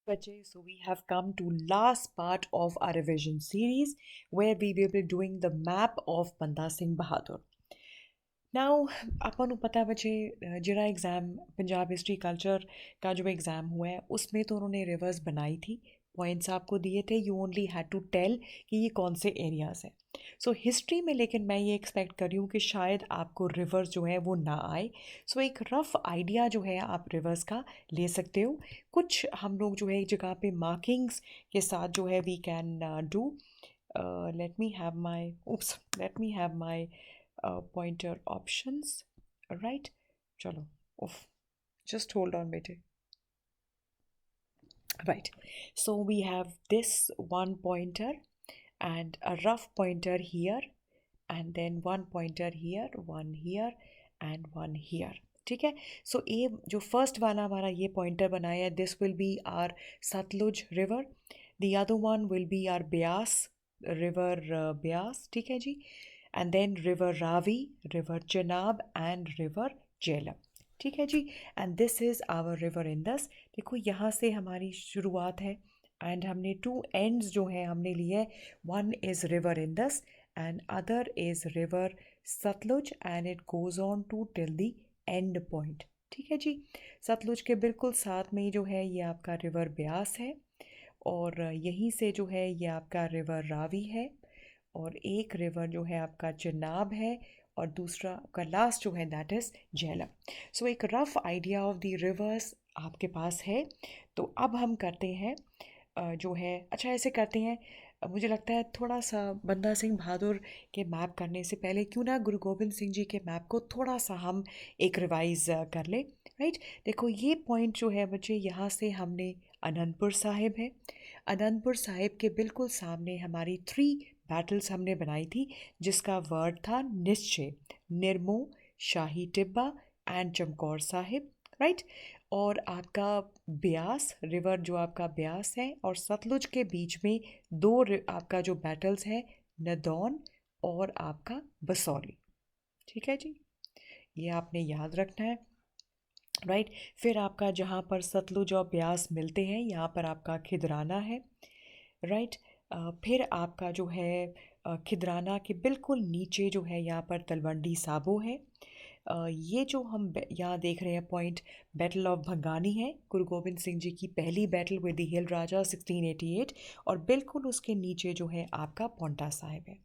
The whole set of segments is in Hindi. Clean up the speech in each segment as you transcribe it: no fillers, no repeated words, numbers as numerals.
So we have come to last part of our revision series where we will be doing the map of Banda Singh Bahadur. Now, ਆਪਾਂ ਨੂੰ ਪਤਾ बच्चे ਜਿਹੜਾ एग्ज़ाम पंजाब हिस्ट्री कल्चर का जो एग्ज़ाम हुआ है उसमें तो उन्होंने रिवर्स बनाई थी, पॉइंट्स आपको दिए थे, you only had to tell कि ये कौन से एरियाज़ हैं। सो हिस्ट्री में लेकिन मैं ये एक्सपेक्ट कर रही हूँ कि शायद आपको रिवर्स जो है वो ना आए। सो एक रफ़ आइडिया जो है आप रिवर्स का ले सकते हो। कुछ हम लोग जो है एक जगह पे मार्किंग्स के साथ जो है we can do. Let me have my pointer options, right? Chalo, oof, just hold on bete. Right, so we have this one pointer and a rough pointer here, and then one pointer here, one here and one here. ठीक है, सो ये जो फर्स्ट वाला हमारा ये पॉइंटर बनाया है, this will be our Sutlej river, the other one will be our Beas river, Beas, ठीक है जी, and then river Ravi, river Chenab and river Jhelum, ठीक है जी, and this is our river Indus. देखो यहाँ से हमारी शुरुआत है एंड हमने टू एंड्स जो है हमने लिए है, one is river Indus and other is river Sutlej and it goes on to till the end point, ठीक है जी। सतलुज के बिल्कुल साथ में ही जो है ये आपका रिवर ब्यास है और यहीं से जो है ये आपका रिवर रावी है और एक रिवर जो है आपका चनाब है और दूसरा का लास्ट जो है दैट इज़ झेलम। सो एक rough idea of the reverse आपके पास है। तो अब हम करते हैं जो है, अच्छा ऐसे करते हैं, मुझे लगता है थोड़ा सा बंदा सिंह बहादुर के मैप करने से पहले क्यों ना गुरु गोबिंद सिंह जी के मैप को थोड़ा सा हम एक रिवाइज कर ले, राइट। देखो ये पॉइंट जो है बच्चे, यहाँ से हमने अनंतपुर साहिब है, अनंतपुर साहिब के बिल्कुल सामने हमारी 3 बैटल्स हमने बनाई थी जिसका वर्ड था निश्चय, निर्मो, शाही टिब्बा एंड चमकौर साहिब, राइट। और आपका ब्यास रिवर जो आपका ब्यास है और सतलुज के बीच में आपका जो बैटल्स है नदौन और आपका बसौली, ठीक है जी, ये आपने याद रखना है, राइट। फिर आपका जहाँ पर सतलुज और ब्यास मिलते हैं यहाँ पर आपका खिदराना है, राइट। फिर आपका जो है खिदराना के बिल्कुल नीचे जो है यहाँ पर तलवंडी साबो है। ये जो हम यहाँ देख रहे हैं पॉइंट, बैटल ऑफ भंगानी है, गुरु गोबिंद सिंह जी की पहली बैटल विद द हिल राजा 1688, और बिल्कुल उसके नीचे जो है आपका पौंटा साहिब है।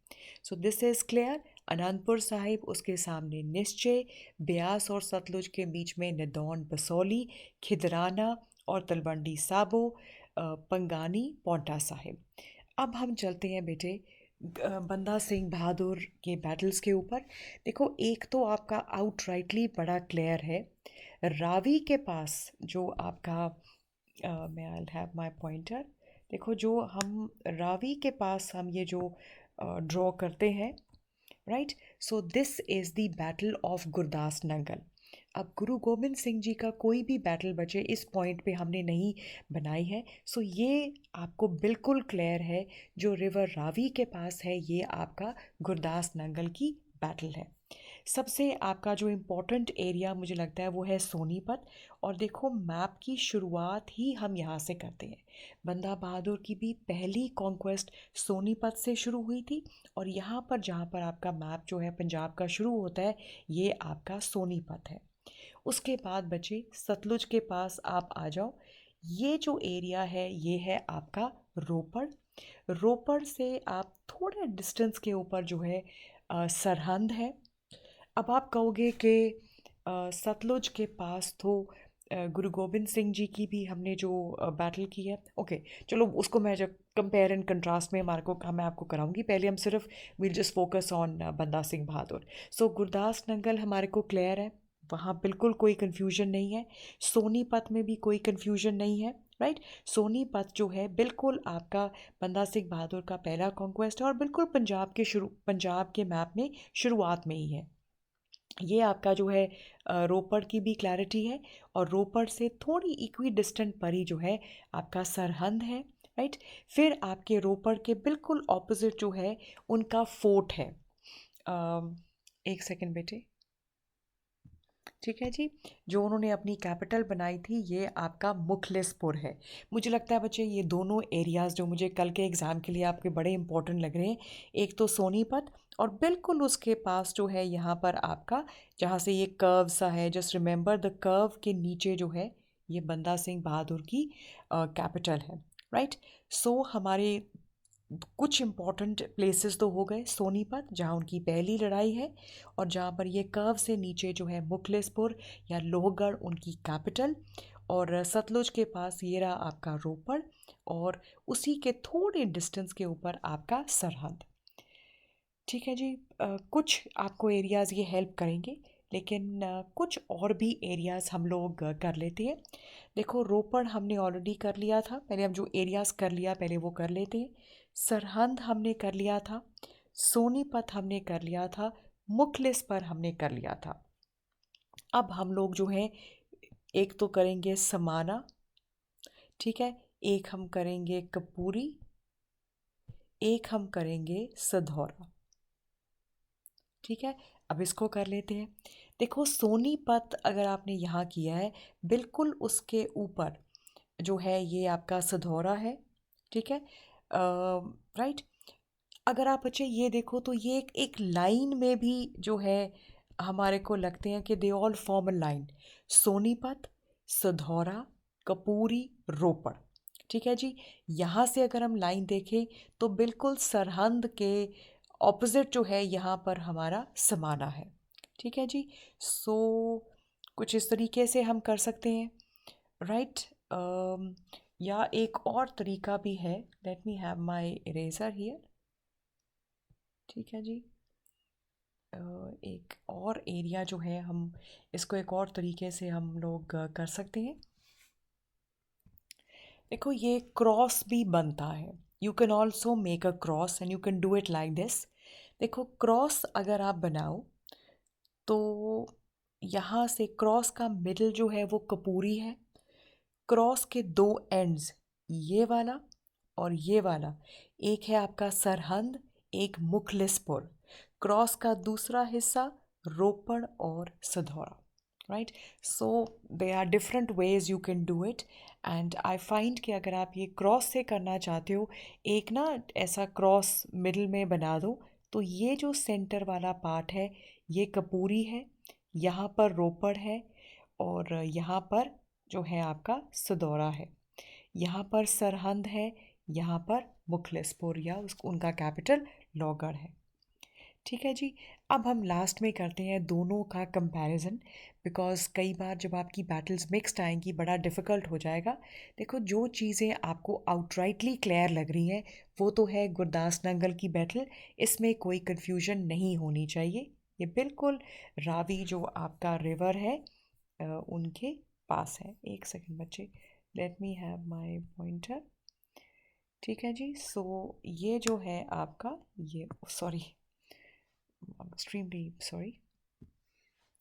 So this is clear, Anantapur Sahib, उसके सामने निश्चय, ब्यास और सतलुज के बीच में नदौन बसौली, खिदराना और तलवंडी साबो, पंगानी, पौंटा साहिब। अब हम चलते हैं बेटे बंदा सिंह बहादुर के बैटल्स के ऊपर। देखो एक तो आपका आउटराइटली बड़ा क्लियर है, रावी के पास जो आपका, मैं आई हैव माय पॉइंटर, देखो जो हम रावी के पास हम ये जो ड्रॉ करते हैं, right, so this is the battle of Gurdas Nangal. अब गुरु गोबिंद सिंह जी का कोई भी बैटल बचे इस पॉइंट पे हमने नहीं बनाई है, सो ये आपको बिल्कुल क्लियर है, जो रिवर रावी के पास है ये आपका गुरदास नंगल की बैटल है। सबसे आपका जो इम्पोर्टेंट एरिया मुझे लगता है वो है सोनीपत, और देखो मैप की शुरुआत ही हम यहाँ से करते हैं। बंदा बहादुर की भी पहली कॉन्क्वेस्ट सोनीपत से शुरू हुई थी, और यहाँ पर जहाँ पर आपका मैप जो है पंजाब का शुरू होता है ये आपका सोनीपत है। उसके बाद बचे सतलुज के पास आप आ जाओ, ये जो एरिया है ये है आपका रोपड़, रोपड़ से आप थोड़े डिस्टेंस के ऊपर जो है सरहंद है। अब आप कहोगे कि सतलुज के पास तो गुरु गोबिंद सिंह जी की भी हमने जो बैटल की है, ओके चलो उसको मैं जब कंपेयर एंड कंट्रास्ट में हमारे को मैं आपको कराऊंगी, पहले हम सिर्फ विल जस्ट फोकस ऑन बंदा सिंह बहादुर। सो गुरदास नंगल हमारे को क्लियर है, वहाँ बिल्कुल कोई कन्फ्यूजन नहीं है, सोनीपत में भी कोई कन्फ्यूजन नहीं है, राइट। सोनीपत जो है बिल्कुल आपका बंदा सिंह बहादुर का पहला कॉन्क्वेस्ट है और बिल्कुल पंजाब के मैप में शुरुआत में ही है। ये आपका जो है रोपड़ की भी क्लैरिटी है, और रोपड़ से थोड़ी इक्वी डिस्टेंट पर ही जो है आपका सरहंद है, राइट। फिर आपके रोपड़ के बिल्कुल ऑपोजिट जो है उनका फोर्ट है, एक सेकंड बेटे, ठीक है जी। जो उन्होंने अपनी कैपिटल बनाई थी ये आपका मुखलिसपुर है। मुझे लगता है बच्चे ये दोनों एरियाज़ जो मुझे कल के एग्ज़ाम के लिए आपके बड़े इंपॉर्टेंट लग रहे हैं, एक तो सोनीपत और बिल्कुल उसके पास जो है यहाँ पर आपका, जहाँ से ये कर्व सा है, जस्ट रिमेंबर द कर्व के नीचे जो है ये बंदा सिंह बहादुर की कैपिटल है, राइट। सो हमारे कुछ इम्पॉर्टेंट प्लेसेस तो हो गए, सोनीपत जहाँ उनकी पहली लड़ाई है और जहाँ पर ये कर्व से नीचे जो है मुखलिसपुर या लोहगढ़ उनकी कैपिटल, और सतलुज के पास ये रहा आपका रोपड़, और उसी के थोड़े डिस्टेंस के ऊपर आपका सरहद। ठीक है जी। कुछ आपको एरियाज़ ये हेल्प करेंगे, लेकिन कुछ और भी एरियाज़ हम लोग कर लेते हैं। देखो रोपड़ हमने ऑलरेडी कर लिया था, पहले हम जो एरियाज़ कर लिया पहले वो कर लेते हैं। सरहंद हमने कर लिया था, सोनीपत हमने कर लिया था, मुखलिस पर हमने कर लिया था। अब हम लोग जो हैं एक तो करेंगे समाना, ठीक है, एक हम करेंगे कपूरी, एक हम करेंगे सधौरा। ठीक है, अब इसको कर लेते हैं। देखो सोनीपत अगर आपने यहाँ किया है, बिल्कुल उसके ऊपर जो है ये आपका सधौरा है, ठीक है, राइट। अगर आप बच्चे ये देखो तो ये एक लाइन में भी जो है हमारे को लगते हैं कि they all form a line, Sonipat, Sadhaura, Kapuri, Ropar. ठीक है जी। यहाँ से अगर हम लाइन देखें तो बिल्कुल सरहंद के ऑपोजिट जो है यहाँ पर हमारा समाना है। ठीक है जी। सो कुछ इस तरीके से हम कर सकते हैं, राइट। या एक और तरीका भी है, late me have my eraser here. ठीक है जी। एक और एरिया जो है हम इसको एक और तरीके से हम लोग कर सकते हैं। देखो ये क्रॉस भी बनता है, you can also make a cross and you can do it like this. देखो क्रॉस अगर आप बनाओ तो यहाँ से क्रॉस का मिडल जो है वो कपूरी है, क्रॉस के दो एंड्स ये वाला और ये वाला, एक है आपका सरहंद, एक मुखलिसपुर, क्रॉस का दूसरा हिस्सा रोपड़ और Sadhaura, right. So they are different ways you can do it, and I find कि अगर आप ये क्रॉस से करना चाहते हो, एक ना ऐसा क्रॉस मिडिल में बना दो, तो ये जो सेंटर वाला पार्ट है ये कपूरी है, यहाँ पर रोपड़ है, और यहाँ पर जो है आपका सदौरा है, यहाँ पर सरहंद है, यहाँ पर मुखलिसपुर या उसको उनका कैपिटल लोहगढ़ है। ठीक है जी। अब हम लास्ट में करते हैं दोनों का कंपैरिजन, बिकॉज़ कई बार जब आपकी बैटल्स मिक्स्ड आएंगी बड़ा डिफ़िकल्ट हो जाएगा। देखो जो चीज़ें आपको आउटराइटली क्लियर लग रही हैं वो तो है गुरदास नंगल की बैटल, इसमें कोई कन्फ्यूजन नहीं होनी चाहिए। ये बिल्कुल रावी जो आपका रिवर है उनके पास है। एक सेकंड बच्चे, late me have my pointer. ठीक है जी। सो ये जो है आपका, ये सॉरी एक्सट्रीमली सॉरी,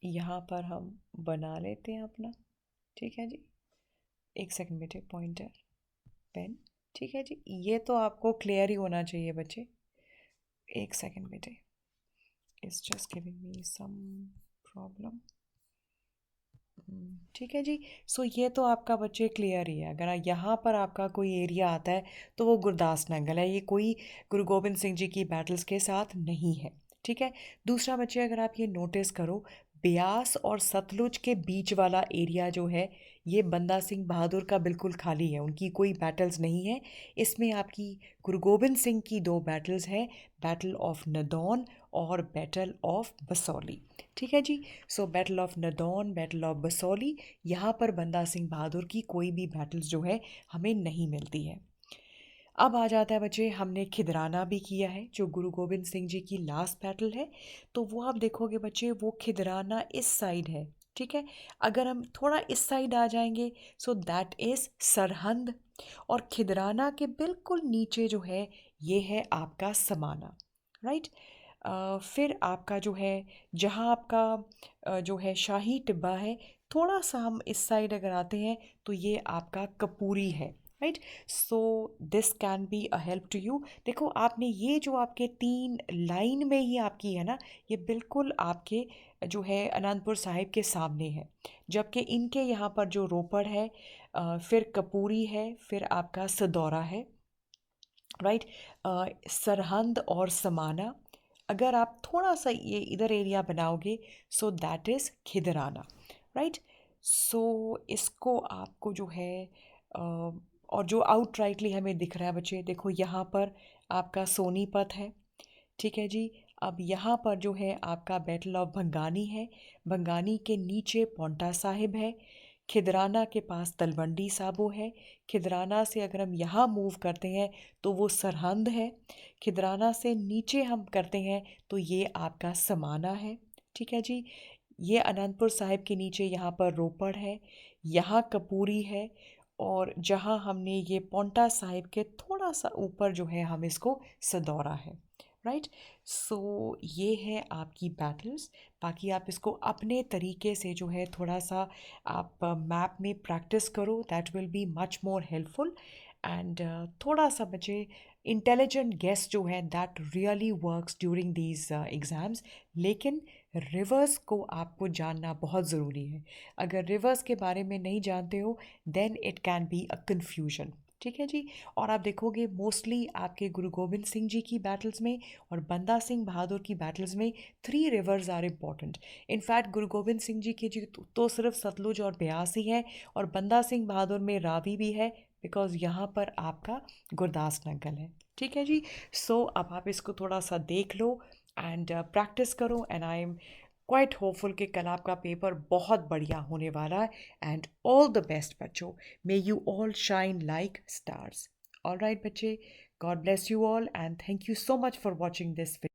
यहाँ पर हम बना लेते हैं अपना। ठीक है जी। एक सेकंड बेटे, पॉइंटर पेन। ठीक है जी, ये तो आपको क्लियर ही होना चाहिए बच्चे। एक सेकंड बेटे, it's just giving me some problem. ठीक है जी। सो ये तो आपका बच्चे क्लियर ही है, अगर यहाँ पर आपका कोई एरिया आता है तो वो गुरदास नंगल है, ये कोई गुरु गोबिंद सिंह जी की बैटल्स के साथ नहीं है। ठीक है। दूसरा बच्चे अगर आप ये नोटिस करो, ब्यास और सतलुज के बीच वाला एरिया जो है ये बंदा सिंह बहादुर का बिल्कुल खाली है, उनकी कोई बैटल्स नहीं है। इसमें आपकी गुरु गोबिंद सिंह की दो बैटल्स हैं, बैटल ऑफ नदौन और बैटल ऑफ बसौली। ठीक है जी। So battle of Nadaun, battle of Basohli, यहाँ पर बंदा सिंह बहादुर की कोई भी बैटल्स जो है हमें नहीं मिलती है। अब आ जाता है बच्चे, हमने खिदराना भी किया है जो गुरु गोबिंद सिंह जी की लास्ट बैटल है, तो वो आप देखोगे बच्चे वो खिदराना इस साइड है। ठीक है। अगर हम थोड़ा इस साइड आ जाएंगे सो दैट इज़ सरहंद, और खिदराना के बिल्कुल नीचे जो है ये है आपका समाना, राइट। फिर आपका जो है जहाँ आपका जो है शाही टिब्बा है, थोड़ा सा हम इस साइड अगर आते हैं तो ये आपका कपूरी है, right. So this can be a help to you. देखो आपने ये जो आपके तीन लाइन में ही आपकी है ना, ये बिल्कुल आपके जो है अनंतपुर साहिब के सामने है, जबकि इनके यहाँ पर जो रोपड़ है, फिर कपूरी है, फिर आपका सदौरा है, राइट। सरहंद और समाना, अगर आप थोड़ा सा ये इधर एरिया बनाओगे, so that is Khidrana, right. So इसको आपको जो है और जो आउटराइटली हमें दिख रहा है बच्चे, देखो यहाँ पर आपका सोनीपत है, ठीक है जी। अब यहाँ पर जो है आपका बैटल ऑफ भंगानी है, भंगानी के नीचे पौंटा साहिब है, खिदराना के पास तलवंडी साबो है, खिदराना से अगर हम यहाँ मूव करते हैं तो वो सरहंद है, खिदराना से नीचे हम करते हैं तो ये आपका समाना है, ठीक है जी। ये अनंतपुर साहिब के नीचे यहाँ पर रोपड़ है, यहाँ कपूरी है, और जहाँ हमने ये पौंटा साहिब के थोड़ा सा ऊपर जो है हम इसको सदौरा है, राइट। सो ये है आपकी बैटल्स। बाकी आप इसको अपने तरीके से जो है थोड़ा सा आप मैप में प्रैक्टिस करो, that will be much more helpful. And थोड़ा सा बच्चे इंटेलिजेंट गेस जो है that really works during these exams. लेकिन रिवर्स को आपको जानना बहुत ज़रूरी है। अगर रिवर्स के बारे में नहीं जानते हो then it can be a confusion, ठीक है जी। और आप देखोगे मोस्टली आपके गुरु गोबिंद सिंह जी की बैटल्स में और बंदा सिंह बहादुर की बैटल्स में 3 rivers are important. In fact Guru Gobind Singh ji की जी तो सिर्फ सतलुज और ब्यास ही है, और बंदा सिंह बहादुर में रावी भी है, बिकॉज यहाँ पर आपका गुरदास नंगल है, ठीक है जी। सो अब आप इसको थोड़ा सा देख लो एंड प्रैक्टिस करो, and I am quite hopeful कि कल आपका पेपर बहुत बढ़िया होने वाला है। एंड ऑल द बेस्ट बच्चों, may you all shine like stars. All right बच्चे, God bless you all and thank you so much for watching this video.